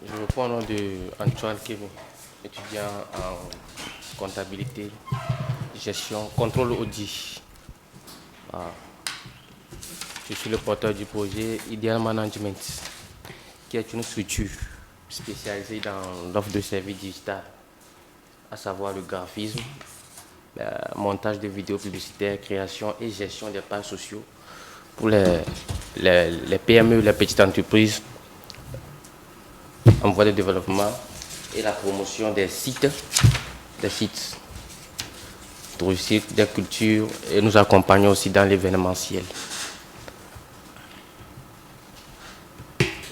Je réponds au nom de Antoine Kevin, étudiant en comptabilité, gestion, contrôle audit. Ah, je suis le porteur du projet Ideal Management, qui est une structure spécialisée dans l'offre de services digital, à savoir le graphisme, montage de vidéos publicitaires, création et gestion des pages sociaux pour les PME, les petites entreprises en voie de développement et la promotion des sites touristiques, des cultures, et nous accompagnons aussi dans l'événementiel.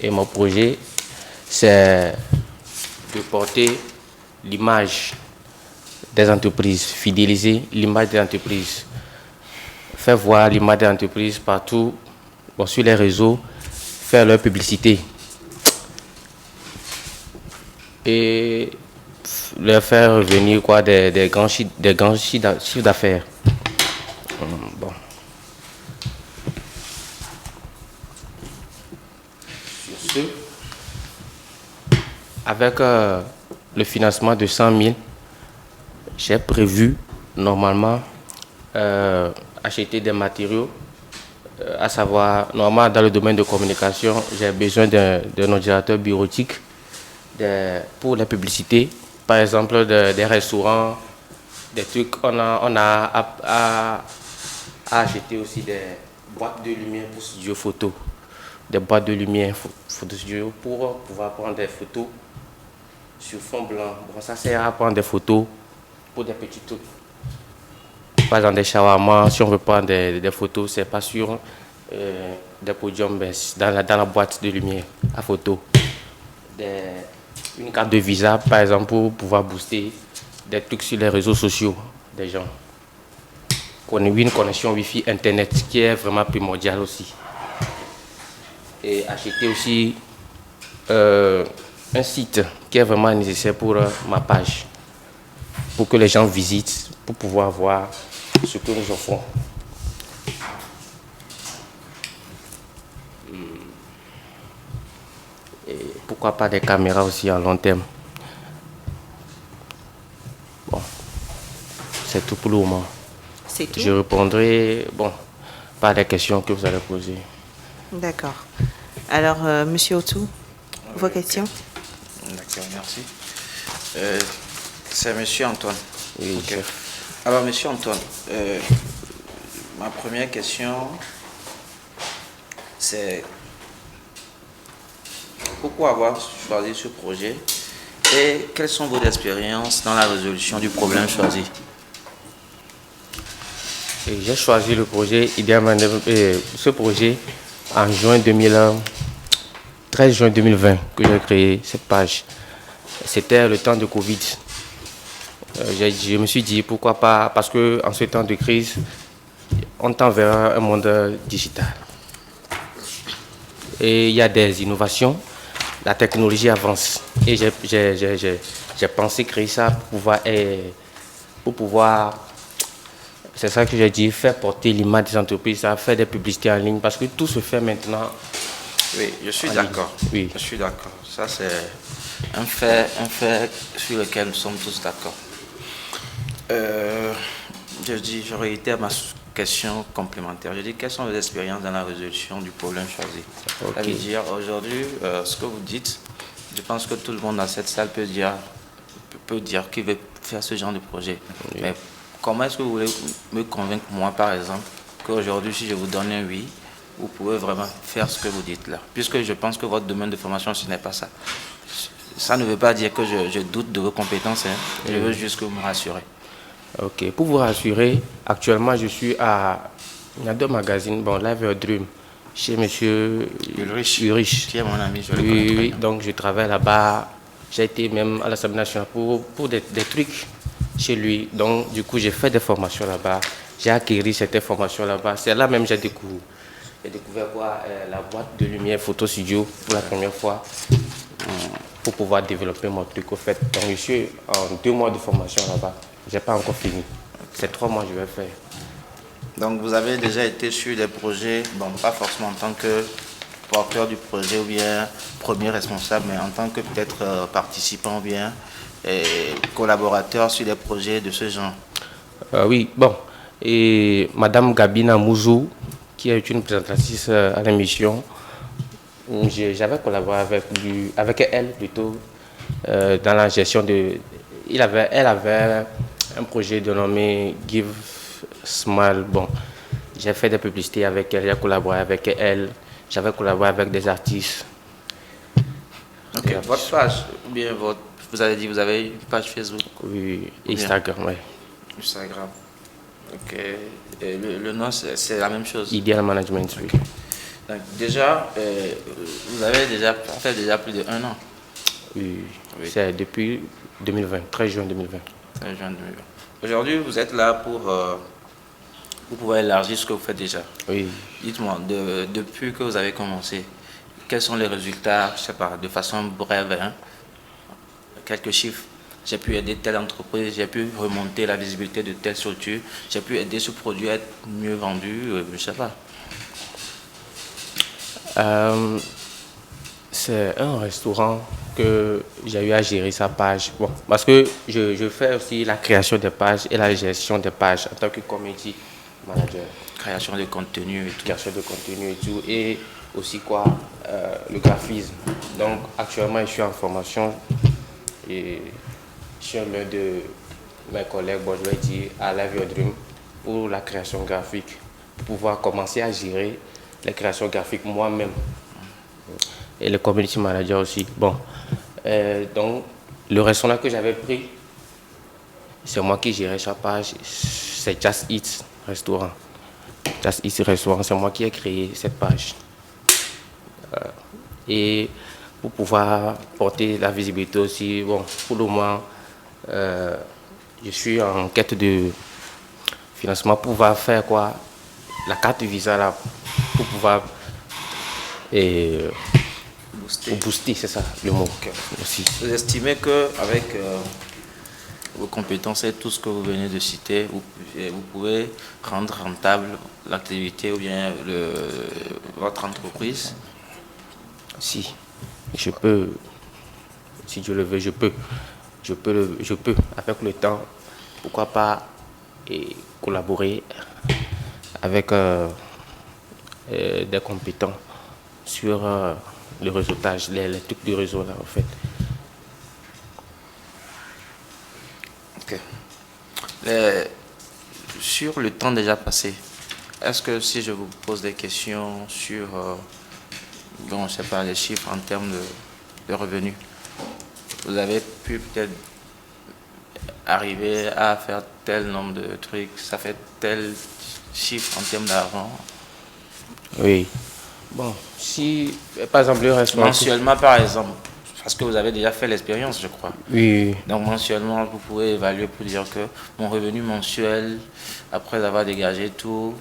Et mon projet, c'est de porter l'image des entreprises, fidéliser l'image des entreprises, faire voir l'image des entreprises partout, sur les réseaux, faire leur publicité et leur faire revenir des grands chiffres d'affaires. Bon. Sur ce, avec le financement de 100 000, j'ai prévu normalement acheter des matériaux, à savoir, normalement dans le domaine de communication, j'ai besoin d'un ordinateur bureautique pour la publicité, par exemple des restaurants, des trucs. On a à acheter aussi des boîtes de lumière pour studio photo, des boîtes de lumière photo studio pour pouvoir prendre des photos sur fond blanc. Bon, ça sert à prendre des photos pour des petits trucs. Par exemple, des shawarma, si on veut prendre des photos, c'est pas sur des podiums, mais dans la boîte de lumière à photo. Une carte de visa, par exemple, pour pouvoir booster des trucs sur les réseaux sociaux des gens. Une connexion Wi-Fi Internet qui est vraiment primordiale aussi. Et acheter aussi un site qui est vraiment nécessaire pour ma page, pour que les gens visitent, pour pouvoir voir ce que nous offrons. Et pourquoi pas des caméras aussi à long terme. Bon, c'est tout pour le moment. C'est tout? Je répondrai par les questions que vous allez poser. D'accord. Alors, Monsieur Otou, vos questions? D'accord, merci. C'est Monsieur Antoine. Oui, Okay. chef. Alors, Monsieur Antoine, ma première question, c'est pourquoi avoir choisi ce projet et quelles sont vos expériences dans la résolution du problème choisi? J'ai choisi le projet ce projet en 13 juin 2020 que j'ai créé cette page. C'était le temps de Covid. Je me suis dit pourquoi pas, parce qu'en ce temps de crise, on tend vers un monde digital. Et il y a des innovations, la technologie avance. Et j'ai pensé créer ça pour pouvoir, c'est ça que j'ai dit, faire porter l'image des entreprises, faire des publicités en ligne, parce que tout se fait maintenant. Oui, je suis d'accord. Oui. Je suis d'accord. Ça, c'est un fait sur lequel nous sommes tous d'accord. Je réitère ma question complémentaire. Je dis, quelles sont vos expériences dans la résolution du problème choisi? Okay. Ça veut dire, aujourd'hui, ce que vous dites, je pense que tout le monde dans cette salle peut dire qu'il veut faire ce genre de projet. Oui. Mais comment est-ce que vous voulez me convaincre, moi, par exemple, qu'aujourd'hui, si je vous donne un oui, vous pouvez vraiment faire ce que vous dites là? Puisque je pense que votre domaine de formation, ce n'est pas ça. Ça ne veut pas dire que je doute de vos compétences. Je veux juste que vous me rassurez. Ok, pour vous rassurer, actuellement je suis il y a 2 magazines, Live Your Dream, chez monsieur Ulrich. Qui est mon ami, je le connais. Oui, donc je travaille là-bas. J'ai été même à l'Assemblée nationale pour des trucs chez lui. Donc du coup j'ai fait des formations là-bas. J'ai acquis certaines formations là-bas. C'est là même que j'ai découvert la boîte de lumière photo studio pour la première fois, pour pouvoir développer mon truc au fait. Donc je suis en 2 mois de formation là-bas. Je n'ai pas encore fini. C'est 3 mois que je vais faire. Donc vous avez déjà été sur des projets, pas forcément en tant que porteur du projet ou bien premier responsable, mais en tant que peut-être participant ou bien collaborateur sur des projets de ce genre. Oui, bon. Et Madame Gabina Mouzou, qui est une présentatrice à l'émission, j'avais collaboré avec elle plutôt dans la gestion de... Elle avait un projet dénommé Give Smile. Bon, j'ai fait des publicités avec elle, j'ai collaboré avec elle, j'avais collaboré avec des artistes. Ok, votre page, ou bien vous avez dit vous avez une page Facebook? Oui, Instagram, oui. Instagram. Ok. Et le nom, c'est la même chose? Ideal Management, oui. Donc, déjà, vous avez déjà fait déjà plus de 1 an. Oui, c'est depuis 2020, 13 juin 2020. 13 juin 2020. Aujourd'hui, vous êtes là pour pouvoir élargir ce que vous faites déjà. Oui. Dites-moi, depuis que vous avez commencé, quels sont les résultats, je sais pas, de façon brève, hein, quelques chiffres. J'ai pu aider telle entreprise, j'ai pu remonter la visibilité de telle structure, j'ai pu aider ce produit à être mieux vendu, je ne sais pas. C'est un restaurant que j'ai eu à gérer sa page. Bon, parce que je fais aussi la création des pages et la gestion des pages en tant que community manager. Création de contenu et tout. Création de contenu et tout. Et aussi quoi, le graphisme. Donc actuellement, je suis en formation et je suis l'un de mes collègues, bon, je vais dire, à Live Your Dream pour la création graphique. Pour pouvoir commencer à gérer les créations graphiques moi-même. Et le community manager aussi. Bon, donc le restaurant que j'avais pris, c'est moi qui gérais sa page, c'est Just Eat Restaurant. Just Eat Restaurant, c'est moi qui ai créé cette page. Et pour pouvoir porter la visibilité aussi, bon, pour le moment, je suis en quête de financement pour pouvoir faire quoi, la carte Visa là, pour pouvoir booster, c'est ça le mot. Okay. Aussi. Vous estimez qu'avec vos compétences et tout ce que vous venez de citer, vous pouvez rendre rentable l'activité ou bien votre entreprise? Si, je peux, si je le veux, je peux. Je peux, avec le temps, pourquoi pas collaborer avec des compétents sur le réseautage, les trucs du réseau là en fait. Ok. Sur le temps déjà passé, est-ce que si je vous pose des questions sur, bon, je sais pas, les chiffres en termes de revenus, vous avez pu peut-être arriver à faire tel nombre de trucs, ça fait tel chiffre en termes d'argent? Oui. Bon, si, par exemple, le restaurant... Mensuellement, par exemple, parce que vous avez déjà fait l'expérience, je crois. Oui. Donc, mensuellement, vous pouvez évaluer pour dire que mon revenu mensuel, après avoir dégagé tout,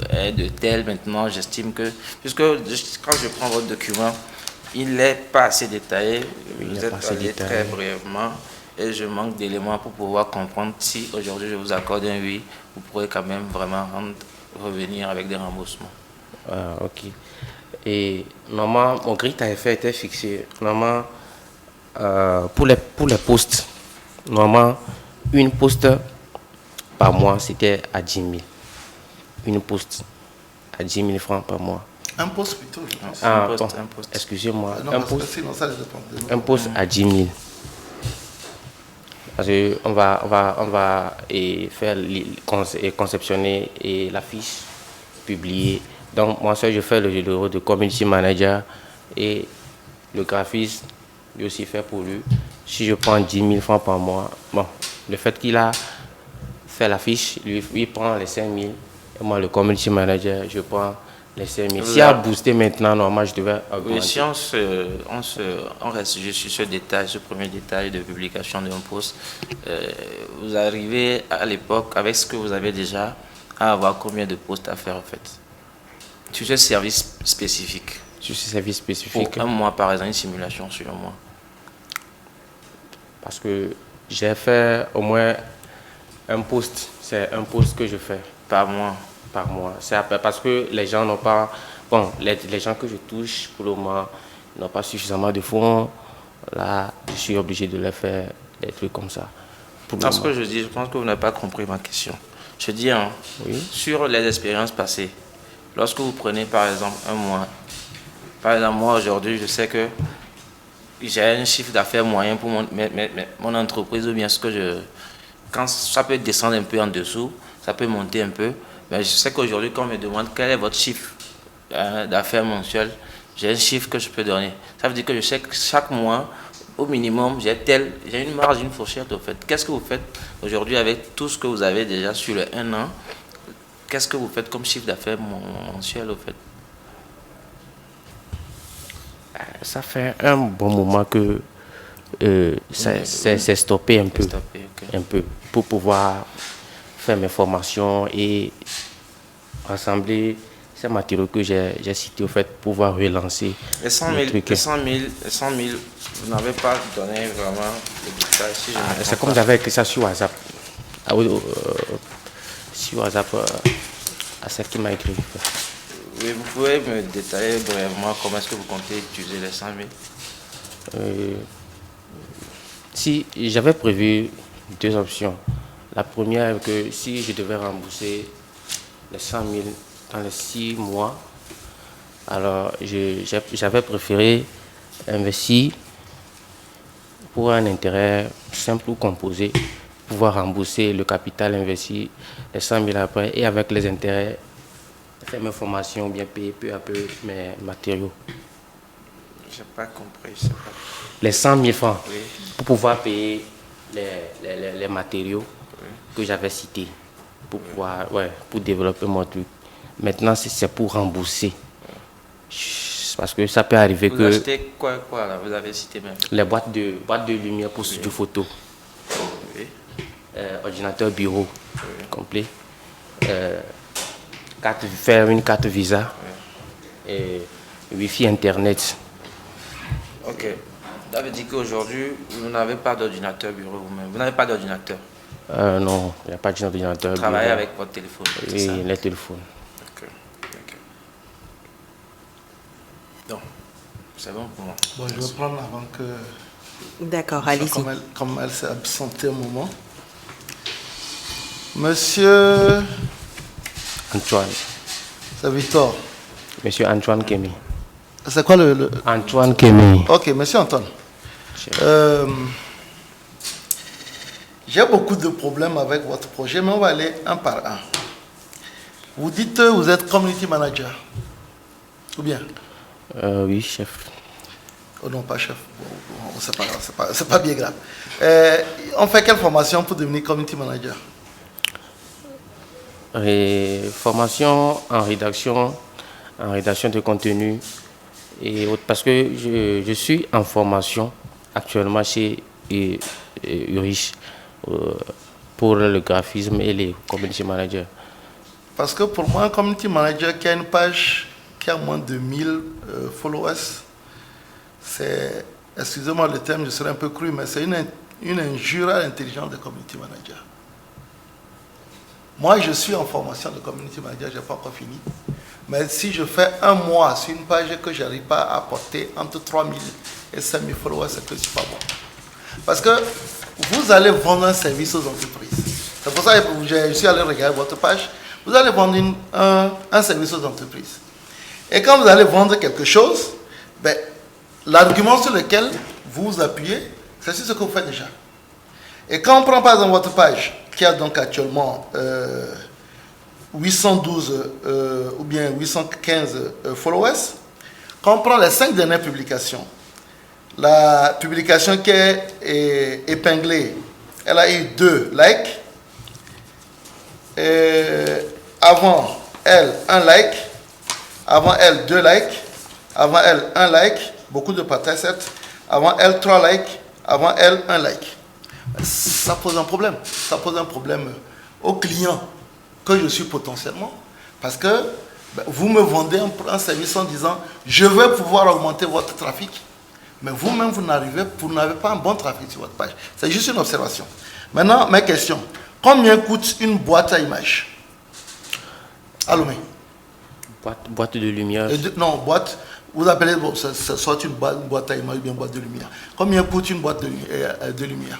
est de tel. Maintenant, j'estime que... Puisque quand je prends votre document, il n'est pas assez détaillé. Vous êtes allé très brièvement. Et je manque d'éléments pour pouvoir comprendre si aujourd'hui je vous accorde un oui, vous pourrez quand même vraiment revenir avec des remboursements. Ah, ok. Et normalement, mon grille tarifaire était fixé. Normalement, pour les postes, normalement, une poste par mois, c'était à 10 000. Une poste à 10 000 francs par mois. Un poste plutôt, je pense. Ah, un poste. Excusez-moi. Non, un poste, poste, sinon, ça dépend. un poste à 10 000. Parce qu'on va faire et conceptionner et la fiche publiée. Donc, moi, je fais le rôle de community manager et le graphiste, lui aussi fait pour lui. Si je prends 10 000 francs par mois, bon, le fait qu'il a fait la fiche, lui, il prend les 5 000. Et moi, le community manager, je prends les 5 000. S'il a boosté maintenant, normalement, je devais augmenter. Oui, si on reste juste sur ce détail, ce premier détail de publication d'un poste, vous arrivez à l'époque, avec ce que vous avez déjà, à avoir combien de postes à faire en fait? Sur ce service spécifique. Sur ce service spécifique. Pour un mois, par exemple, une simulation sur un mois. Parce que j'ai fait au moins un poste. C'est un poste que je fais. Par mois. Par mois. C'est parce que les gens n'ont pas bon, les gens que je touche, pour le moment, n'ont pas suffisamment de fonds. Là, je suis obligé de leur faire des trucs comme ça. Parce que je dis, je pense que vous n'avez pas compris ma question. Je dis, hein, Oui. sur les expériences passées, lorsque vous prenez par exemple un mois, par exemple moi aujourd'hui, je sais que j'ai un chiffre d'affaires moyen pour mon entreprise ou bien ce que je... Quand ça peut descendre un peu en dessous, ça peut monter un peu, mais je sais qu'aujourd'hui, quand on me demande quel est votre chiffre d'affaires mensuel, j'ai un chiffre que je peux donner. Ça veut dire que je sais que chaque mois, au minimum, j'ai une marge, une fourchette au fait. Qu'est-ce que vous faites aujourd'hui avec tout ce que vous avez déjà sur le 1 an? Qu'est-ce que vous faites comme chiffre d'affaires mensuel au fait? Ça fait un bon moment que c'est stoppé un peu. Stoppé, ok. Un peu, pour pouvoir faire mes formations et rassembler ces matériaux que j'ai cités, au fait, pour pouvoir relancer Les 100 000, les 100 000, vous n'avez pas donné vraiment le détail. Si je ne me C'est trompe comme pas. j'avais écrit ça sur WhatsApp. Ah oui, sur WhatsApp, à ce qui m'a écrit. Oui, vous pouvez me détailler brièvement comment est-ce que vous comptez utiliser les 100 000? Si j'avais prévu deux options. La première, que si je devais rembourser les 100 000 dans les 6 mois, alors j'avais préféré investir pour un intérêt simple ou composé, pouvoir rembourser le capital investi, les 100 000 après, et avec les intérêts, faire mes formations, bien payer peu à peu mes matériaux. Je n'ai pas compris. Je sais pas. Les 100 000 francs, Oui. pour pouvoir payer les matériaux que j'avais cités, pour pouvoir, pour développer mon truc. Maintenant, c'est pour rembourser. Parce que ça peut arriver Vous que achetez quoi là? Vous avez cité même. les boîtes de lumière pour studio photo, Oui. ordinateur bureau complet, faire une carte Visa, et Wi-Fi Internet. Ok. Ça veut dire qu'aujourd'hui, vous n'avez pas d'ordinateur bureau vous-même. Vous n'avez pas d'ordinateur. Non, il n'y a pas d'ordinateur. Vous travaillez bureau. avec votre téléphone. c'est Oui, ça? les téléphones. Ok. Ok. Donc, c'est bon pour moi. Bon, je vais prendre avant que... D'accord, allez-y. Comme elle s'est absentée un moment. Monsieur... Antoine. C'est Victor. Monsieur Antoine Kémy. C'est quoi le... Antoine Kémy. Ok, monsieur Antoine. J'ai beaucoup de problèmes avec votre projet, mais on va aller un par un. Vous dites que vous êtes community manager. Ou bien? Oui, chef. Oh non, pas chef. Bon, c'est pas grave, c'est pas bien grave. On fait quelle formation pour devenir community manager? Formation en rédaction de contenu et autres, parce que je suis en formation actuellement chez Urich pour le graphisme et les community managers. Parce que pour moi, un community manager qui a une page qui a moins de 1000 followers, c'est, excusez-moi le terme, je serai un peu cru, mais c'est une injure à l'intelligence des community managers. Moi, je suis en formation de community manager, je n'ai pas encore fini. Mais si je fais un mois sur une page que je n'arrive pas à porter entre 3000 et 5000 followers, c'est que je ne suis pas bon. Parce que vous allez vendre un service aux entreprises. C'est pour ça que je suis allé regarder votre page. Vous allez vendre un service aux entreprises. Et quand vous allez vendre quelque chose, ben, l'argument sur lequel vous vous appuyez, c'est sur ce que vous faites déjà. Et quand on prend par exemple votre page, qui a donc actuellement 812 ou bien 815 followers, quand on prend les 5 dernières publications, la publication qui est épinglée, elle a eu 2 likes. Avant elle, 1 like. Avant elle, 2 likes. Avant elle, 1 like. Beaucoup de partages, certes. Avant elle, 3 likes. Avant elle, 1 like. Ça pose un problème. Ça pose un problème au client que je suis potentiellement. Parce que vous me vendez un service en disant je vais pouvoir augmenter votre trafic. Mais vous-même, vous n'avez pas un bon trafic sur votre page. C'est juste une observation. Maintenant, mes questions. Combien coûte une boîte à images? Allô, Boîte de lumière. Non, boîte, vous appelez, bon, ça soit une boîte à image ou bien une boîte de lumière. Combien coûte une boîte de lumière?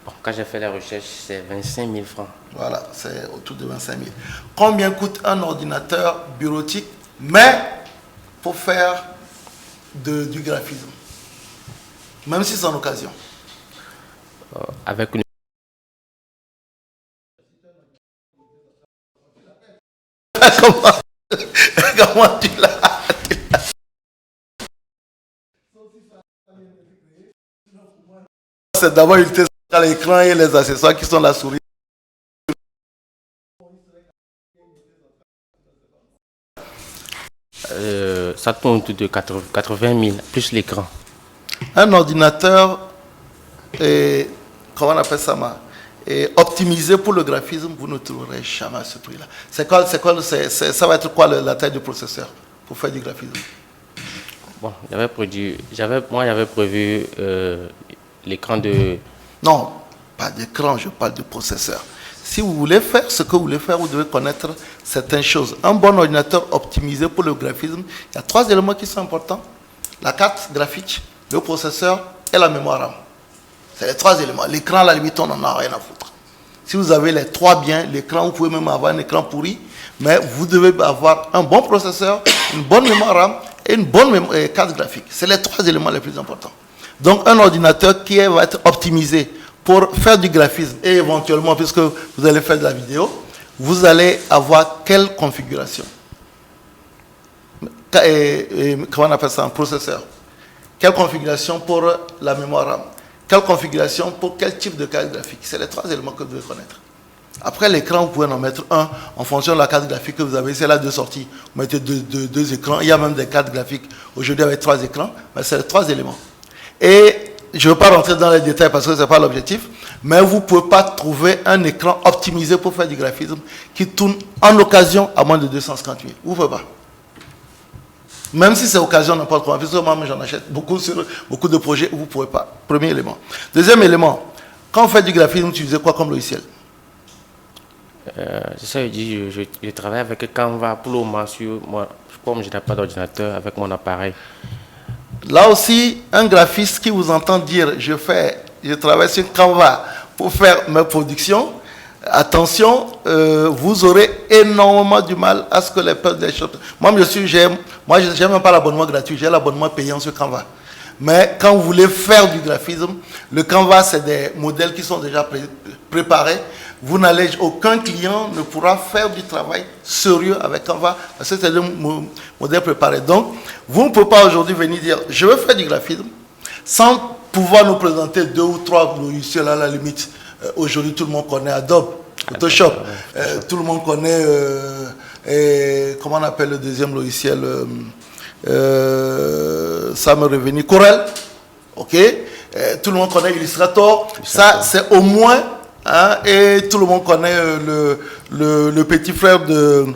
Bon, quand j'ai fait la recherche, c'est 25 000 francs. Voilà, c'est autour de 25 000. Combien coûte un ordinateur bureautique, mais pour faire du graphisme? Même si c'est en occasion. Avec une... Comment tu l'as? C'est d'abord une test à l'écran et les accessoires qui sont la souris. Ça tourne autour de 80 000, plus l'écran. Un ordinateur, comment on appelle ça, optimisé pour le graphisme, vous ne trouverez jamais à ce prix-là. Ça va être quoi la taille du processeur pour faire du graphisme? Bon, j'avais prévu l'écran de... Non, pas d'écran, je parle de processeur. Si vous voulez faire ce que vous voulez faire, vous devez connaître certaines choses. Un bon ordinateur optimisé pour le graphisme, il y a 3 éléments qui sont importants. La carte graphique, le processeur et la mémoire RAM. C'est les 3 éléments. L'écran, à la limite, on n'en a rien à foutre. Si vous avez les 3 bien, l'écran, vous pouvez même avoir un écran pourri, mais vous devez avoir un bon processeur, une bonne mémoire RAM et une bonne carte graphique. C'est les 3 éléments les plus importants. Donc, un ordinateur qui va être optimisé pour faire du graphisme et éventuellement, puisque vous allez faire de la vidéo, vous allez avoir quelle configuration? Comment on appelle ça? Un processeur. Quelle configuration pour la mémoire RAM? Quelle configuration pour quel type de carte graphique? C'est les 3 éléments que vous devez connaître. Après l'écran, vous pouvez en mettre un en fonction de la carte graphique que vous avez. C'est là 2 sorties. Vous mettez deux écrans. Il y a même des cartes graphiques aujourd'hui avec 3 écrans. Mais c'est les 3 éléments. Et je ne veux pas rentrer dans les détails parce que ce n'est pas l'objectif, mais vous ne pouvez pas trouver un écran optimisé pour faire du graphisme qui tourne en occasion à moins de 250 000. Vous ne pouvez pas. Même si c'est occasion, n'importe quoi. Puisque moi, j'en achète beaucoup sur beaucoup de projets, vous ne pouvez pas. Premier élément. Deuxième élément, quand on fait du graphisme, vous utilisez quoi comme logiciel? C'est ça, je travaille avec Canva pour le moment. Comme je n'ai pas d'ordinateur, avec mon appareil. Là aussi, un graphiste qui vous entend dire je travaille sur Canva pour faire mes productions, attention, vous aurez énormément du mal à ce que les choses. Moi, je n'ai même pas l'abonnement gratuit, j'ai l'abonnement payant sur Canva. Mais quand vous voulez faire du graphisme, le Canva, c'est des modèles qui sont déjà préparés. Aucun client ne pourra faire du travail sérieux avec Canva parce que c'est des modèles préparés. Donc, vous ne pouvez pas aujourd'hui venir dire je veux faire du graphisme sans pouvoir nous présenter 2 ou 3 logiciels à la limite. Aujourd'hui, tout le monde connaît Adobe, Photoshop. Tout le monde connaît, comment on appelle le deuxième logiciel ça me revenu, Corel. Ok. Tout le monde connaît Illustrator. Ça, c'est au moins... Hein, et tout le monde connaît le petit frère de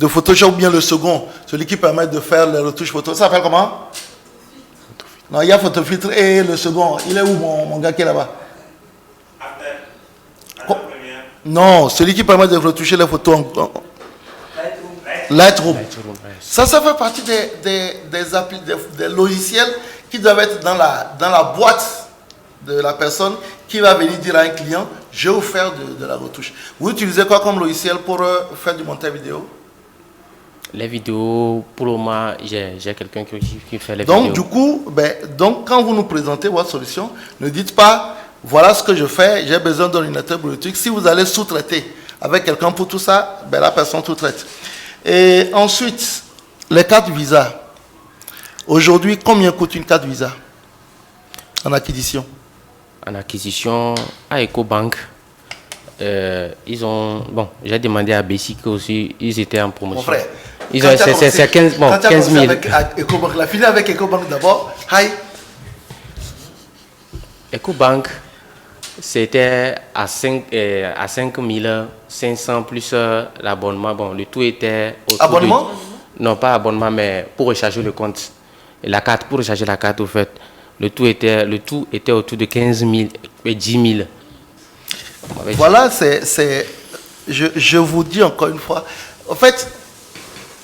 Photoshop, ou bien le second, celui qui permet de faire les retouches photo. Ça s'appelle comment? Non, il y a Photofiltre et le second. Il est où mon gars qui est là-bas? Non, celui qui permet de retoucher les photos Lightroom. Ça fait partie des logiciels qui doivent être dans la boîte de la personne qui va venir dire à un client, je vais vous faire de la retouche. Vous utilisez quoi comme logiciel pour faire du montage vidéo? Les vidéos, pour le moment, j'ai quelqu'un qui fait les vidéos. Donc, du coup, donc, quand vous nous présentez votre solution, ne dites pas, voilà ce que je fais, j'ai besoin d'un ordinateur bureautique. Si vous allez sous-traiter avec quelqu'un pour tout ça, la personne sous-traite. Et ensuite, les cartes Visa. Aujourd'hui, combien coûte une carte Visa en acquisition? En acquisition à EcoBank, ils ont... Bon, j'ai demandé à Bessic aussi, ils étaient en promotion. Mon frère, c'est 15 000. Avec EcoBank, la filiale avec EcoBank d'abord, EcoBank, c'était à 5 500 plus l'abonnement. Bon, le tout était... Abonnement? Non, pas abonnement, mais pour recharger le compte. Et la carte, pour recharger la carte, au fait. Le tout était autour de 15 000 et 10 000. Voilà, je vous dis encore une fois, En fait,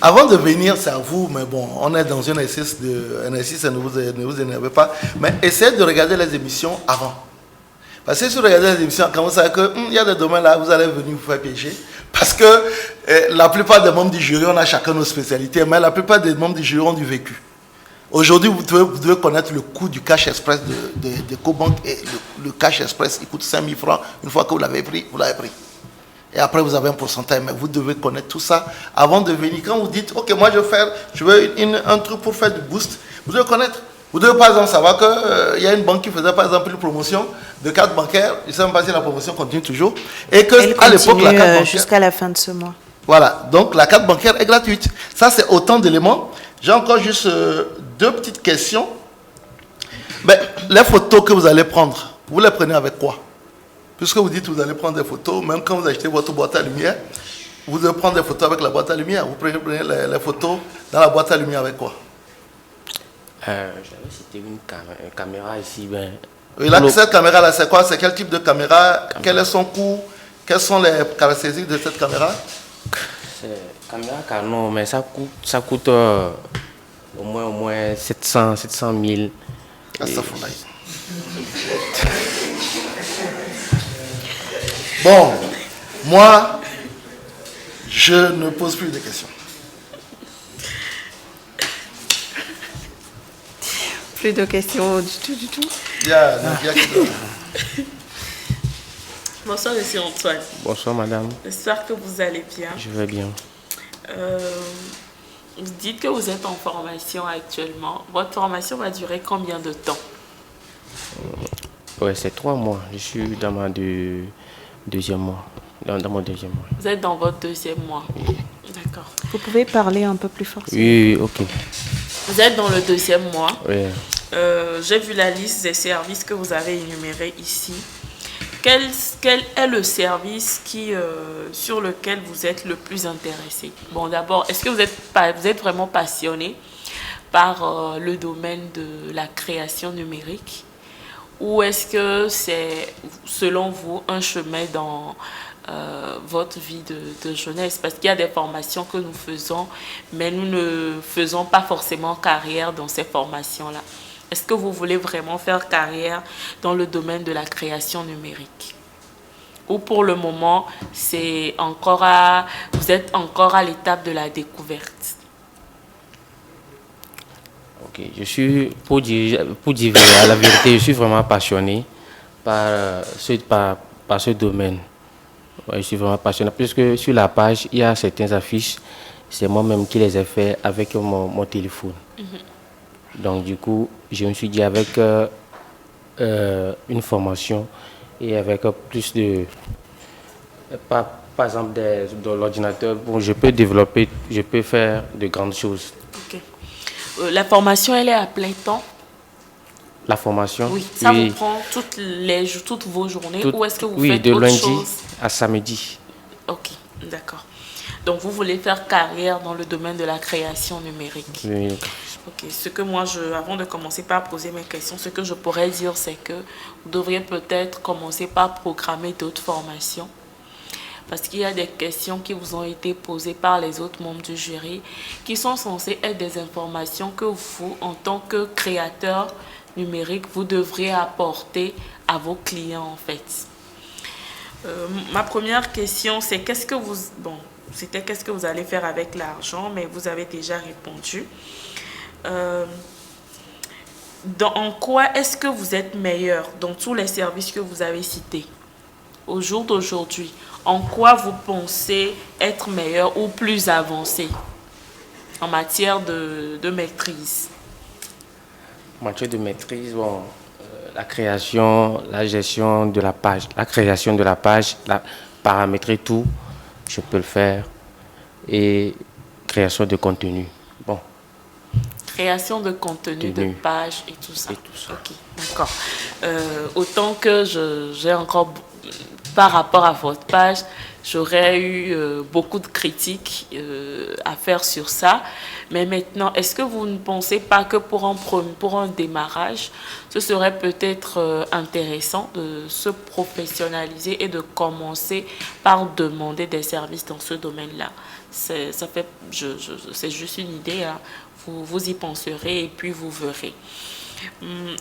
avant de venir, c'est à vous, mais bon, on est dans un exercice, ne vous énervez pas, mais essayez de regarder les émissions avant. Parce que si vous regardez les émissions, quand vous savez qu'il y a des domaines là, vous allez venir vous faire piéger. Parce que la plupart des membres du jury, on a chacun nos spécialités, mais la plupart des membres du jury ont du vécu. Aujourd'hui, vous devez connaître le coût du cash express de Cobank, et le cash express, il coûte 5 000 francs. Une fois que vous l'avez pris, vous l'avez pris. Et après, vous avez un pourcentage, mais vous devez connaître tout ça avant de venir. Quand vous dites, ok, moi je veux un truc pour faire du boost, vous devez connaître. Vous devez par exemple savoir qu'il y a une banque qui faisait par exemple une promotion de carte bancaire. Je ne sais même pas si la promotion continue toujours. Et que à l'époque, la carte bancaire. Jusqu'à la fin de ce mois. Voilà, donc la carte bancaire est gratuite. Ça, c'est autant d'éléments. J'ai encore juste 2 petites questions. Mais les photos que vous allez prendre, vous les prenez avec quoi? Puisque vous dites que vous allez prendre des photos, même quand vous achetez votre boîte à lumière, vous devez prendre des photos avec la boîte à lumière. Vous prenez les photos dans la boîte à lumière avec quoi? J'avais cité une caméra ici. Et là, cette caméra-là, c'est quoi? C'est quel type de caméra? Quel est son coût? Quelles sont les caractéristiques de cette caméra? C'est caméra Canon, mais ça coûte au moins 700 000. Ah, ça faut Bon, moi, je ne pose plus de questions. Plus de questions du tout. Bonsoir, monsieur Antoine. Bonsoir, madame. J'espère que vous allez bien. Je vais bien. Vous dites que vous êtes en formation actuellement. Votre formation va durer combien de temps? Ouais, c'est 3 mois. Je suis dans mon deuxième mois. Dans mon deuxième mois. Vous êtes dans votre 2e mois. Oui. D'accord. Vous pouvez parler un peu plus fort? Oui, ok. Vous êtes dans le 2e mois. Oui. J'ai vu la liste des services que vous avez énumérés ici. Quel est le service sur lequel vous êtes le plus intéressé? Bon, d'abord, est-ce que vous êtes vraiment passionné par le domaine de la création numérique? Ou est-ce que c'est, selon vous, un chemin dans votre vie de jeunesse? Parce qu'il y a des formations que nous faisons, mais nous ne faisons pas forcément carrière dans ces formations-là. Est-ce que vous voulez vraiment faire carrière dans le domaine de la création numérique? Ou pour le moment, vous êtes encore à l'étape de la découverte? Ok, pour dire la vérité, je suis vraiment passionné par ce domaine. Ouais, je suis vraiment passionné, puisque sur la page, il y a certaines affiches, c'est moi-même qui les ai fait avec mon téléphone. Donc du coup, je me suis dit avec une formation et avec plus de... Par exemple, de l'ordinateur, bon, je peux faire de grandes choses. Ok. La formation, elle est à plein temps? La formation? Oui, ça vous prend toutes vos journées ou est-ce que vous faites de autre lundi chose? à samedi. Ok, d'accord. Donc vous voulez faire carrière dans le domaine de la création numérique? Oui. Ok, ce que moi, avant de commencer par poser mes questions, ce que je pourrais dire, c'est que vous devriez peut-être commencer par programmer d'autres formations. Parce qu'il y a des questions qui vous ont été posées par les autres membres du jury qui sont censées être des informations que vous, en tant que créateur numérique, vous devrez apporter à vos clients en fait. Ma première question, c'est qu'est-ce que vous allez faire avec l'argent, mais vous avez déjà répondu. En quoi est-ce que vous êtes meilleur dans tous les services que vous avez cités au jour d'aujourd'hui? En quoi vous pensez être meilleur ou plus avancé en matière de maîtrise? En matière de maîtrise, bon, la création, la gestion de la page, paramétrer tout, je peux le faire. Et création de contenu. Bon. Création de contenu, de page et tout ça. Ok, d'accord. Autant que j'ai encore, par rapport à votre page, j'aurais eu beaucoup de critiques à faire sur ça. Mais maintenant, est-ce que vous ne pensez pas que pour un démarrage, ce serait peut-être intéressant de se professionnaliser et de commencer par demander des services dans ce domaine-là? C'est juste une idée, hein. Vous y penserez et puis vous verrez.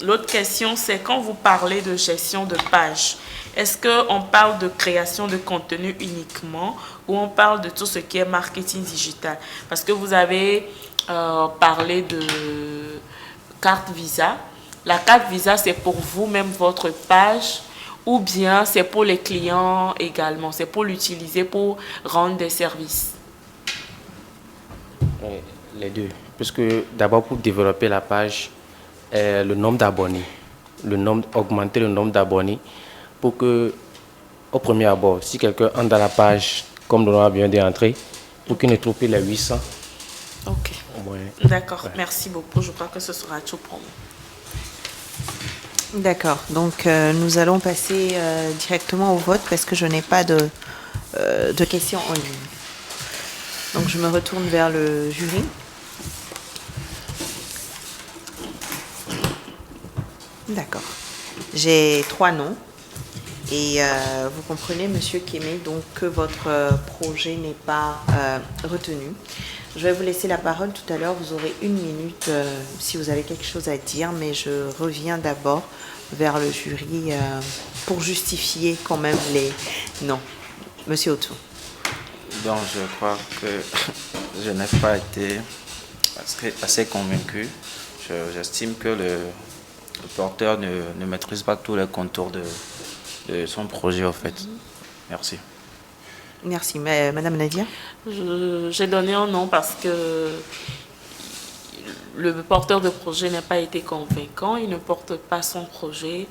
L'autre question, c'est quand vous parlez de gestion de page, est-ce qu'on parle de création de contenu uniquement ou on parle de tout ce qui est marketing digital? Parce que vous avez parlé de carte Visa. La carte Visa, c'est pour vous-même votre page ou bien c'est pour les clients également? C'est pour l'utiliser pour rendre des services? Les deux. Parce que d'abord, pour développer la page, le nombre d'abonnés, augmenter le nombre d'abonnés pour que, au premier abord, si quelqu'un entre dans la page, comme nous vient d'entrer, pour qu'il ne trouve plus les 800. Ok. Ouais. D'accord, Ouais. Merci beaucoup. Je crois que ce sera tout pour moi. D'accord. Donc, nous allons passer directement au vote parce que je n'ai pas de questions en ligne. Donc, je me retourne vers le jury. D'accord. J'ai 3 noms. Et vous comprenez, Monsieur Kémé, donc que votre projet n'est pas retenu. Je vais vous laisser la parole tout à l'heure. Vous aurez 1 minute si vous avez quelque chose à dire, mais je reviens d'abord vers le jury pour justifier quand même les noms. Monsieur Otto. Donc, je crois que je n'ai pas été assez convaincu. J'estime que le porteur ne maîtrise pas tous les contours de son projet, en fait. Merci. Merci. Madame Nadia. J'ai donné un nom parce que le porteur de projet n'a pas été convaincant. Il ne porte pas son projet.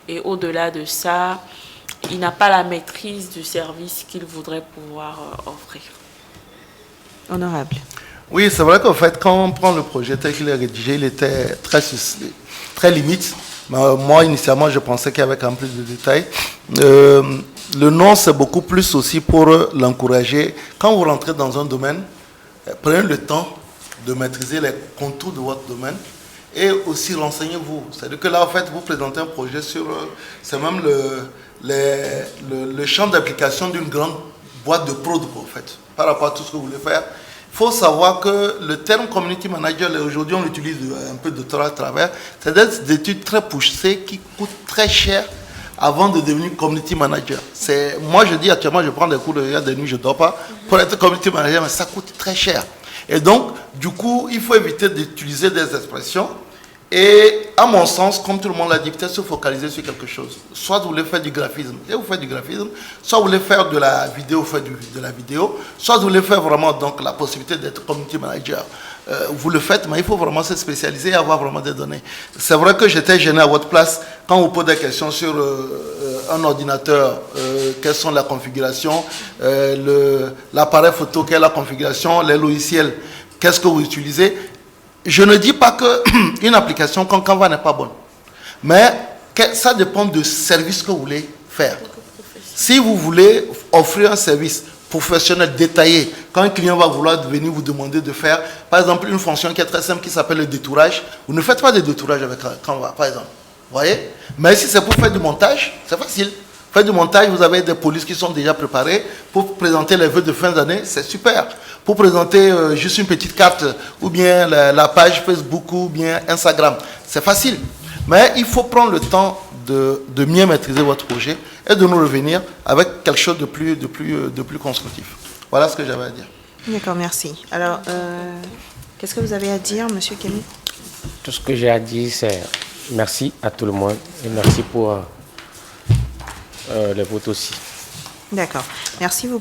Et au-delà de ça, il n'a pas la maîtrise du service qu'il voudrait pouvoir offrir. Honorable. Oui, c'est vrai qu'en fait, quand on prend le projet tel qu'il est rédigé, il était très limite. Moi, initialement, je pensais qu'il y avait quand même plus de détails. Le nom, c'est beaucoup plus aussi pour l'encourager. Quand vous rentrez dans un domaine, prenez le temps de maîtriser les contours de votre domaine et aussi renseignez-vous. C'est-à-dire que là, en fait, vous présentez un projet sur... c'est même le champ d'application d'une grande boîte de prod, en fait, par rapport à tout ce que vous voulez faire. Il faut savoir que le terme community manager, aujourd'hui, on l'utilise un peu de travers. C'est des études très poussées qui coûtent très cher avant de devenir community manager. Moi, je dis actuellement, je prends des cours il y a des nuits, je ne dors pas pour être community manager, mais ça coûte très cher. Et donc, du coup, il faut éviter d'utiliser des expressions. Et à mon sens, comme tout le monde l'a dit, peut-être se focaliser sur quelque chose. Soit vous voulez faire du graphisme, et vous faites du graphisme, soit vous voulez faire de la vidéo, vous faites de la vidéo, soit vous voulez faire vraiment donc, la possibilité d'être community manager. Vous le faites, mais il faut vraiment se spécialiser et avoir vraiment des données. C'est vrai que j'étais gêné à votre place quand vous posez des questions sur un ordinateur, quelles sont les configurations, l'appareil photo, quelle est la configuration, les logiciels, qu'est-ce que vous utilisez. Je ne dis pas qu'une application comme Canva n'est pas bonne, mais ça dépend du service que vous voulez faire. Si vous voulez offrir un service professionnel détaillé, quand un client va vouloir venir vous demander de faire, par exemple, une fonction qui est très simple qui s'appelle le détourage, vous ne faites pas de détourage avec Canva, par exemple. Vous voyez? Mais si c'est pour faire du montage, c'est facile. Faire du montage, vous avez des polices qui sont déjà préparées. Pour présenter les vœux de fin d'année, c'est super. Pour présenter juste une petite carte, ou bien la page Facebook, ou bien Instagram, c'est facile. Mais il faut prendre le temps de mieux maîtriser votre projet et de nous revenir avec quelque chose de plus constructif. Voilà ce que j'avais à dire. D'accord, merci. Alors, qu'est-ce que vous avez à dire, Monsieur Kémy? Tout ce que j'ai à dire, c'est merci à tout le monde et merci pour les votes aussi. D'accord. Merci. Vous